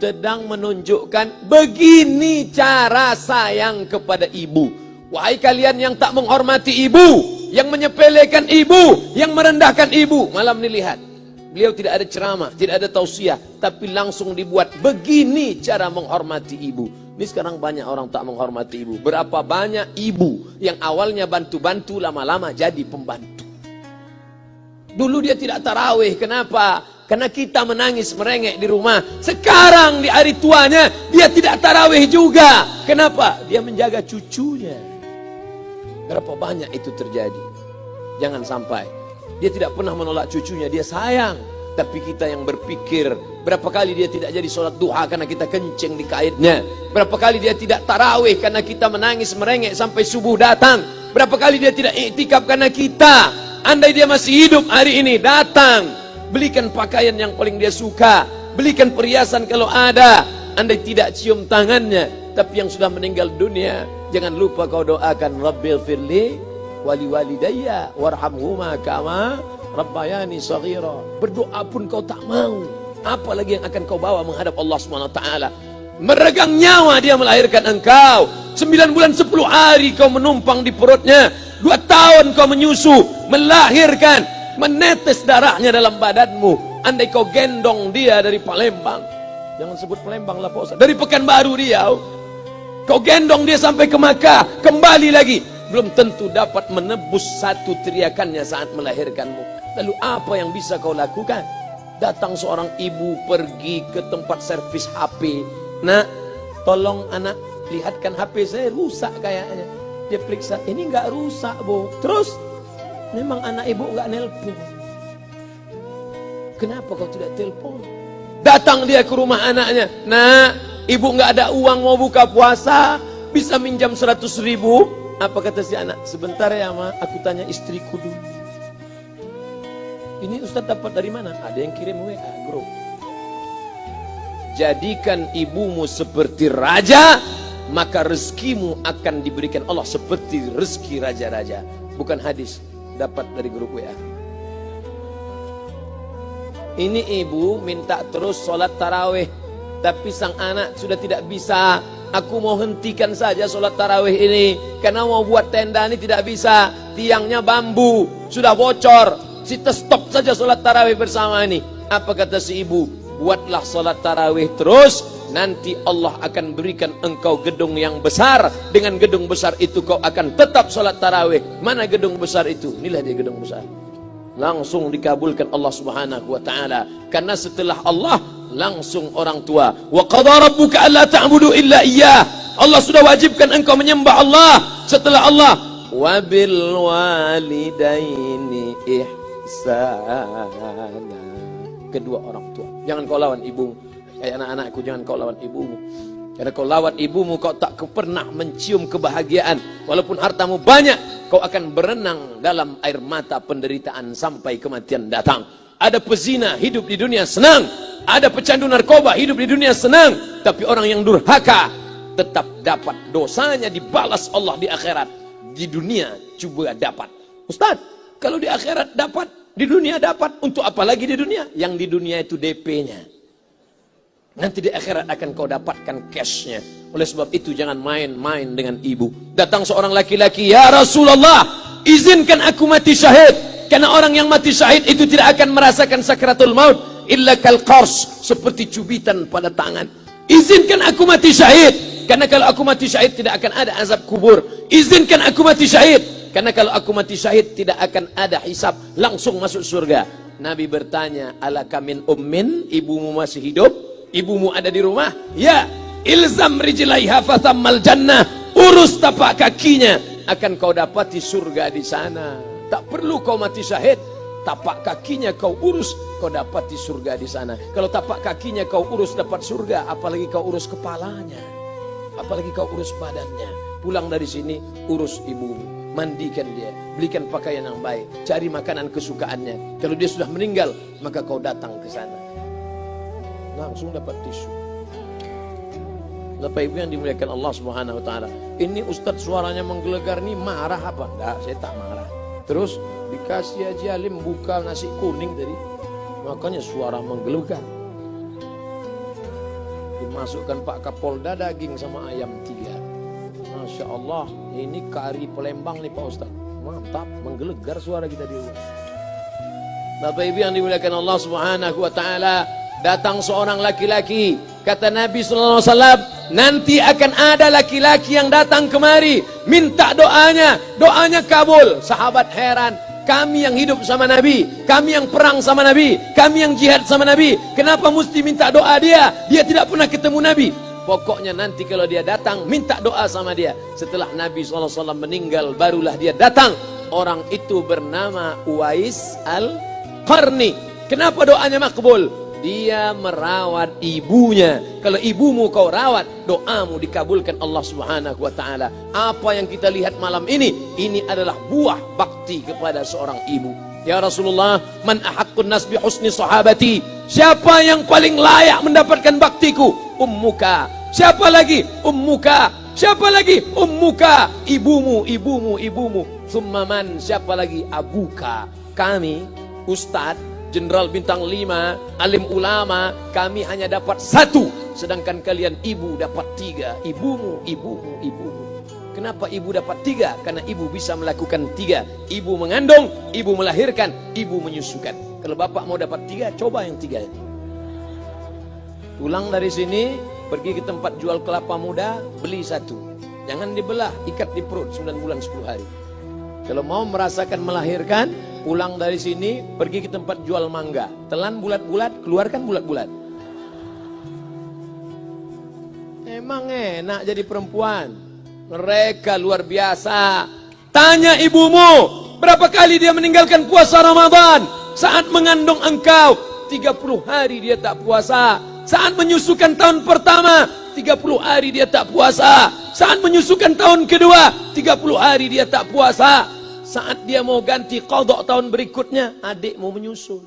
sedang menunjukkan begini cara sayang kepada ibu. Wahai kalian yang tak menghormati ibu, yang menyepelekan ibu, yang merendahkan ibu. Malam ini lihat, beliau tidak ada ceramah, tidak ada tausiah, tapi langsung dibuat begini cara menghormati ibu. Ini sekarang banyak orang tak menghormati ibu. Berapa banyak ibu yang awalnya bantu-bantu, lama-lama jadi pembantu. Dulu dia tidak tarawih, kenapa? Karena kita menangis merengek di rumah. Sekarang di hari tuanya dia tidak tarawih juga. Kenapa? Dia menjaga cucunya. Berapa banyak itu terjadi? Jangan sampai. Dia tidak pernah menolak cucunya, dia sayang. Tapi kita yang berpikir, berapa kali dia tidak jadi sholat duha karena kita kencing di kaitnya. Berapa kali dia tidak tarawih karena kita menangis merengek sampai subuh datang. Berapa kali dia tidak iktikaf karena kita. Andai dia masih hidup hari ini, datang. Belikan pakaian yang paling dia suka. Belikan perhiasan kalau ada. Andai tidak cium tangannya. Tapi yang sudah meninggal dunia, jangan lupa kau doakan, Rabbil firli wali walidayya warhamhuma kama rabbayani saghira. Berdoa pun kau tak mau, apalagi yang akan kau bawa menghadap Allah SWT. Meregang nyawa dia melahirkan engkau. 9 bulan 10 hari kau menumpang di perutnya. 2 tahun kau menyusu, melahirkan, menetes darahnya dalam badanmu. Andai kau gendong dia dari Palembang, jangan sebut Palembang lah Pak Ustaz, dari Pekanbaru Riau, kau gendong dia sampai ke Makkah, kembali lagi, belum tentu dapat menebus satu teriakannya saat melahirkanmu. Lalu apa yang bisa kau lakukan? Datang seorang ibu pergi ke tempat servis HP. Nak, tolong anak lihatkan HP saya rusak kayaknya. Dia periksa, ini nggak rusak bu. Terus memang anak ibu nggak nelpon. Kenapa kau tidak telepon? Datang dia ke rumah anaknya. Nah, ibu nggak ada uang mau buka puasa, bisa minjam 100.000. Apa kata si anak? Sebentar ya ma, aku tanya istriku dulu. Ini Ustaz dapat dari mana? Ada yang kirim WA grup. Jadikan ibumu seperti raja, maka rezekimu akan diberikan Allah seperti rezeki raja-raja. Bukan hadis, dapat dari grup WA. Ini ibu minta terus sholat tarawih, tapi sang anak sudah tidak bisa. Aku mau hentikan saja sholat tarawih ini, karena mau buat tenda ini tidak bisa. Tiangnya bambu, sudah bocor. Kita stop saja sholat tarawih bersama ini. Apa kata si ibu? Buatlah sholat tarawih terus, nanti Allah akan berikan engkau gedung yang besar. Dengan gedung besar itu kau akan tetap sholat tarawih. Mana gedung besar itu? Inilah dia gedung besar. Langsung dikabulkan Allah Subhanahu wa taala. Karena setelah Allah langsung orang tua. Wa qadara rabbuka alla ta'budu illa iyyah. Allah sudah wajibkan engkau menyembah Allah. Setelah Allah, wa bil walidaini ihsana. Kedua orang tua. Jangan kau lawan ibumu. Kayak anak-anakku, jangan kau lawan ibumu. Karena kau lawan ibumu, kau tak pernah mencium kebahagiaan. Walaupun hartamu banyak, kau akan berenang dalam air mata penderitaan sampai kematian datang. Ada pezina hidup di dunia senang, ada pecandu narkoba hidup di dunia senang, tapi orang yang durhaka tetap dapat dosanya dibalas Allah di akhirat. Di dunia coba dapat. Ustaz, kalau di akhirat dapat, di dunia dapat, untuk apa lagi di dunia? Yang di dunia itu DP-nya. Nanti di akhirat akan kau dapatkan cashnya. Oleh sebab itu jangan main-main dengan ibu. Datang seorang laki-laki, ya Rasulullah, izinkan aku mati syahid. Karena orang yang mati syahid itu tidak akan merasakan sakratul maut illa kal qars, seperti cubitan pada tangan. Izinkan aku mati syahid, karena kalau aku mati syahid tidak akan ada azab kubur. Izinkan aku mati syahid, karena kalau aku mati syahid tidak akan ada hisab, langsung masuk surga. Nabi bertanya, alaka min ummin, ibumu masih hidup? Ibumu ada di rumah? Ya. Ilzam rijlaiha fathammal jannah. Urus tapak kakinya, akan kau dapati surga di sana. Tak perlu kau mati syahid, tapak kakinya kau urus, kau dapati surga di sana. Kalau tapak kakinya kau urus dapat surga, apalagi kau urus kepalanya, apalagi kau urus badannya. Pulang dari sini, urus ibumu, mandikan dia, belikan pakaian yang baik, cari makanan kesukaannya. Kalau dia sudah meninggal, maka kau datang ke sana, langsung dapat tisu. Bapak Ibu yang dimuliakan Allah Subhanahu wa taala. Ini Ustadz suaranya menggelegar nih, marah apa? Enggak, saya tak marah. Terus dikasih Haji Alim buka nasi kuning tadi, makanya suara menggelegar. masukkan Pak Kapolda daging sama ayam 3. Masya Allah, ini kari Palembang nih Pak Ustaz. Mantap, menggelegar suara kita di rumah. Bapak Ibu yang dimuliakan Allah Subhanahu wa taala, datang seorang laki-laki, kata Nabi sallallahu alaihi wasallam, nanti akan ada laki-laki yang datang kemari minta doanya, doanya kabul. Sahabat heran, kami yang hidup sama Nabi, kami yang perang sama Nabi, kami yang jihad sama Nabi, kenapa mesti minta doa dia? Dia tidak pernah ketemu Nabi. Pokoknya nanti kalau dia datang, minta doa sama dia. Setelah Nabi SAW meninggal, barulah dia datang. Orang itu bernama Uwais Al-Qarni. Kenapa doanya makbul? Dia merawat ibunya. Kalau ibumu kau rawat, doamu dikabulkan Allah Subhanahu wa taala. Apa yang kita lihat malam ini adalah buah bakti kepada seorang ibu. Ya Rasulullah, man ahaqqun nas bi husni sahabati? Siapa yang paling layak mendapatkan baktiku? Ummuka. Siapa lagi? Ummuka. Siapa lagi? Ummuka. Ibumu, ibumu, ibumu. Summa man? Siapa lagi? Abuka. Kami, Ustadz, Jenderal Bintang 5, alim ulama, kami hanya dapat 1, sedangkan kalian ibu dapat 3. Ibumu, ibumu, ibumu. Kenapa ibu dapat 3? Karena ibu bisa melakukan 3. Ibu mengandung, ibu melahirkan, ibu menyusukan. Kalau bapak mau dapat 3, coba yang 3. Pulang dari sini, pergi ke tempat jual kelapa muda, beli 1. Jangan dibelah, ikat di perut 9 bulan 10 hari. Kalau mau merasakan melahirkan, pulang dari sini, pergi ke tempat jual mangga. Telan bulat-bulat, keluarkan bulat-bulat. Emang enak jadi perempuan. Mereka luar biasa. Tanya ibumu, berapa kali dia meninggalkan puasa Ramadan? Saat mengandung engkau, 30 hari dia tak puasa. Saat menyusukan tahun pertama, 30 hari dia tak puasa. Saat menyusukan tahun kedua, 30 hari dia tak puasa. Saat dia mau ganti qadha tahun berikutnya, adik mau menyusul.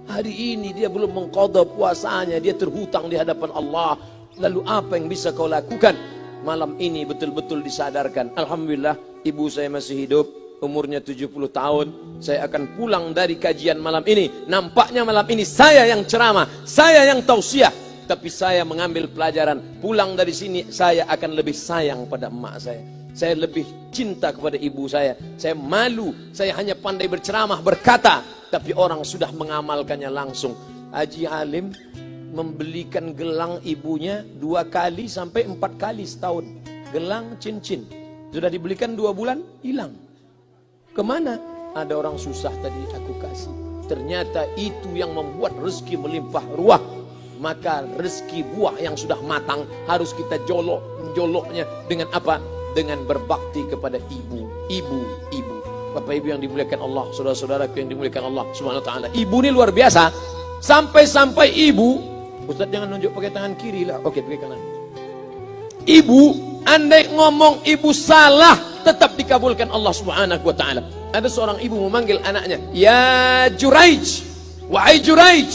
Hari ini dia belum mengqadha puasanya, dia terhutang di hadapan Allah. Lalu apa yang bisa kau lakukan? Malam ini betul-betul disadarkan. Alhamdulillah, ibu saya masih hidup, umurnya 70 tahun. Saya akan pulang dari kajian malam ini. Nampaknya malam ini saya yang ceramah, saya yang tausiah. Tapi saya mengambil pelajaran. Pulang dari sini, saya akan lebih sayang pada emak saya. Saya lebih cinta kepada ibu saya. Saya malu, saya hanya pandai berceramah, berkata, tapi orang sudah mengamalkannya langsung. Haji Halim membelikan gelang ibunya 2 kali sampai 4 kali setahun. Gelang cincin. Sudah dibelikan 2 bulan, hilang. Kemana? Ada orang susah tadi aku kasih. Ternyata itu yang membuat rezeki melimpah ruah. Maka rezeki buah yang sudah matang harus kita joloknya dengan apa? Dengan berbakti kepada ibu. Bapak Ibu yang dimuliakan Allah, saudara-saudaraku yang dimuliakan Allah Subhanahu wa taala. Ibu ini luar biasa. Sampai-sampai ibu, Ustaz jangan nunjuk pakai tangan kiri lah. Oke, pakai kanan. Ibu, andai ngomong ibu salah, tetap dikabulkan Allah Subhanahu wa taala. Ada seorang ibu memanggil anaknya, "Ya Juraij, wahai Juraij."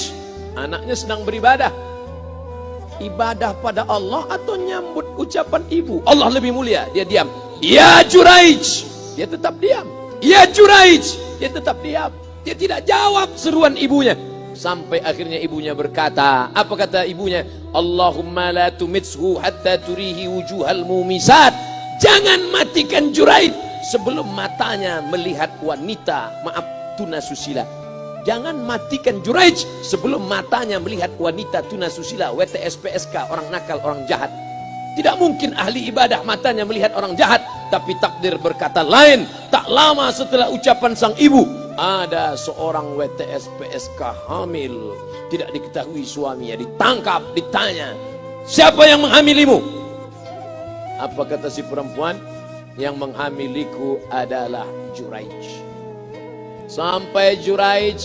Anaknya sedang beribadah. Ibadah pada Allah atau nyambut ucapan ibu? Allah lebih mulia, dia diam. "Ya Juraij." Dia tetap diam. "Ya Juraij." Dia tetap diam. Dia tidak jawab seruan ibunya. Sampai akhirnya ibunya berkata, apa kata ibunya? "Allahumma la tumitshu hatta turihi wujuhal mumisat." Jangan matikan Juraij sebelum matanya melihat wanita, maaf, tunasusila. Jangan matikan Juraij sebelum matanya melihat wanita tunasusila, WTS PSK, orang nakal, orang jahat. Tidak mungkin ahli ibadah matanya melihat orang jahat. Tapi takdir berkata lain. Tak lama setelah ucapan sang ibu, ada seorang WTS PSK hamil. Tidak diketahui suaminya, ditangkap, ditanya, "Siapa yang menghamilimu?" Apa kata si perempuan? "Yang menghamiliku adalah Juraij." Sampai Juraij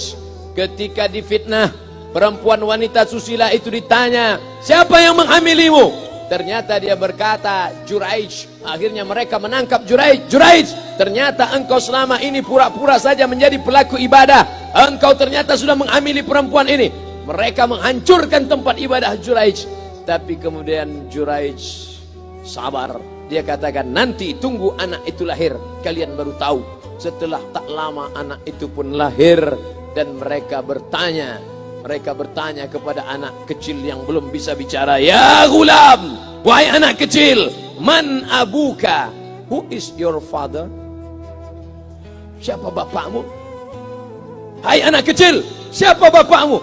ketika difitnah, perempuan wanita susila itu ditanya, "Siapa yang menghamilimu?" Ternyata dia berkata, "Juraij." Akhirnya mereka menangkap Juraij. "Juraij, ternyata engkau selama ini pura-pura saja menjadi pelaku ibadah. Engkau ternyata sudah menghamili perempuan ini." Mereka menghancurkan tempat ibadah Juraij. Tapi kemudian Juraij sabar. Dia katakan, "Nanti tunggu anak itu lahir, kalian baru tahu." Setelah tak lama anak itu pun lahir. Dan mereka bertanya, Mereka bertanya kepada anak kecil yang belum bisa bicara, "Ya gulam, wahai anak kecil, man abuka? Who is your father?" Siapa bapakmu? Hai anak kecil, siapa bapakmu?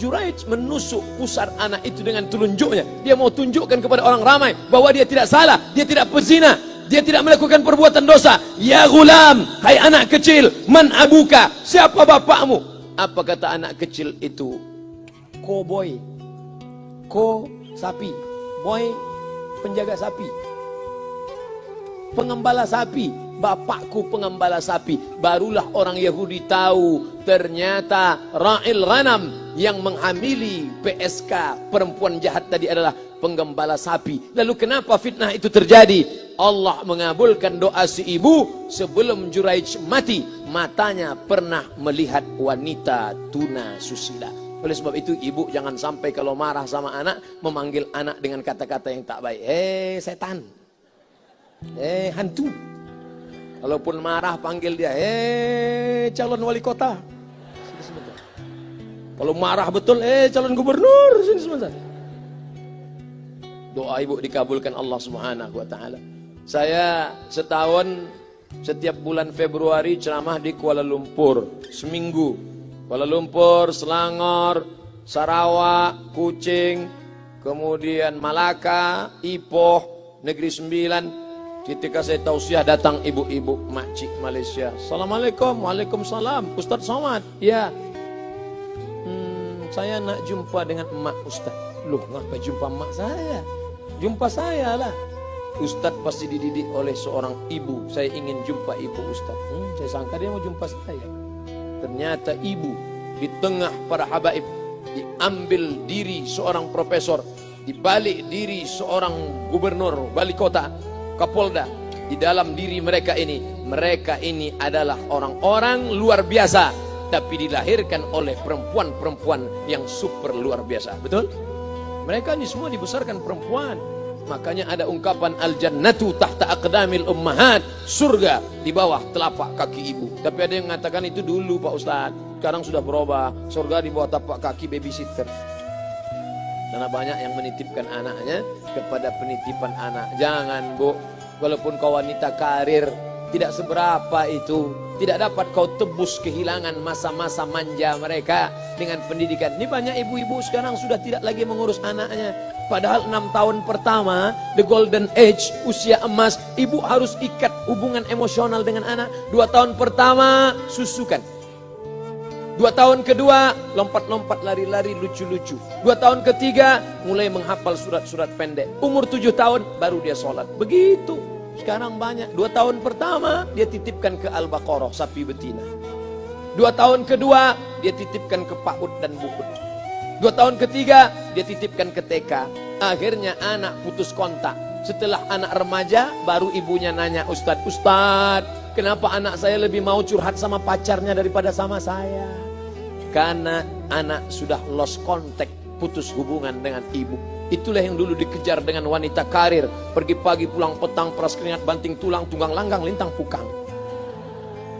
Juraij menusuk pusar anak itu dengan telunjuknya. Dia mau tunjukkan kepada orang ramai bahwa dia tidak salah, dia tidak pezina, dia tidak melakukan perbuatan dosa. Ya gulam, hai anak kecil, man abuka? Siapa bapakmu? Apa kata anak kecil itu? Cowboy. Ko sapi, boy penjaga sapi, pengembala sapi. Bapakku pengembala sapi. Barulah orang Yahudi tahu ternyata ra'il ghanam yang menghamili PSK perempuan jahat tadi adalah penggembala sapi. Lalu kenapa fitnah itu terjadi? Allah mengabulkan doa si ibu sebelum Juraij mati. Matanya pernah melihat wanita tuna susila. Oleh sebab itu ibu jangan sampai kalau marah sama anak memanggil anak dengan kata-kata yang tak baik. Setan, hantu. Kalaupun marah panggil dia, calon wali kota. Sini sebentar. Kalau marah betul, calon gubernur. Sini sebentar. Doa ibu dikabulkan Allah Subhanahu wa taala. Saya setahun setiap bulan Februari ceramah di Kuala Lumpur seminggu. Kuala Lumpur, Selangor, Sarawak, Kuching, kemudian Malaka, Ipoh, Negeri Sembilan. Ketika saya tausiah datang ibu-ibu makcik Malaysia. Assalamualaikum. Waalaikumsalam. Ustaz Somad. Ya. Saya nak jumpa dengan emak Ustaz. Loh, ngapa jumpa emak saya? Jumpa saya lah. Ustaz pasti dididik oleh seorang ibu. Saya ingin jumpa ibu Ustaz. Saya sangka dia mau jumpa saya. Ternyata ibu di tengah para habaib, diambil diri seorang profesor, dibalik diri seorang gubernur, wali kota, Kapolda. Di dalam diri mereka ini adalah orang-orang luar biasa, tapi dilahirkan oleh perempuan-perempuan yang super luar biasa. Betul? Mereka ini semua dibesarkan perempuan. Makanya ada ungkapan al-jannatu tahta aqdamil ummahat, surga di bawah telapak kaki ibu. Tapi ada yang mengatakan itu dulu Pak Ustaz, sekarang sudah berubah, surga di bawah tapak kaki babysitter. Karena banyak yang menitipkan anaknya kepada penitipan anak. Jangan bu, walaupun kau wanita karir, tidak seberapa itu. Tidak dapat kau tebus kehilangan masa-masa manja mereka dengan pendidikan. Ini banyak ibu-ibu sekarang sudah tidak lagi mengurus anaknya. Padahal 6 tahun pertama, the golden age, usia emas, ibu harus ikat hubungan emosional dengan anak. 2 tahun pertama, susukan. 2 tahun kedua, lompat-lompat, lari-lari, lucu-lucu. 2 tahun ketiga, mulai menghafal surat-surat pendek. Umur 7 tahun, baru dia sholat. Begitu. Sekarang banyak. 2 tahun pertama, dia titipkan ke Al-Baqarah, sapi betina. 2 tahun kedua, dia titipkan ke PAUD dan BUUD. 2 tahun ketiga, dia titipkan ke TK. Akhirnya anak putus kontak. Setelah anak remaja, baru ibunya nanya, Ustadz, kenapa anak saya lebih mau curhat sama pacarnya daripada sama saya? Karena anak sudah lost contact, putus hubungan dengan ibu. Itulah yang dulu dikejar dengan wanita karir. Pergi pagi pulang petang, peras keringat, banting tulang, tunggang langgang, lintang pukang.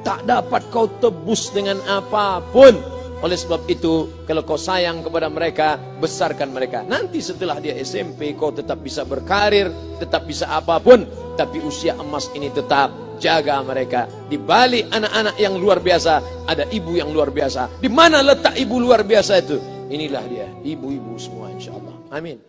Tak dapat kau tebus dengan apapun. Oleh sebab itu, kalau kau sayang kepada mereka, besarkan mereka. Nanti setelah dia SMP, kau tetap bisa berkarir, tetap bisa apapun. Tapi usia emas ini tetap jaga mereka. Di balik anak-anak yang luar biasa, ada ibu yang luar biasa. Di mana letak ibu luar biasa itu? Inilah dia, ibu-ibu semua insya Allah. Amin.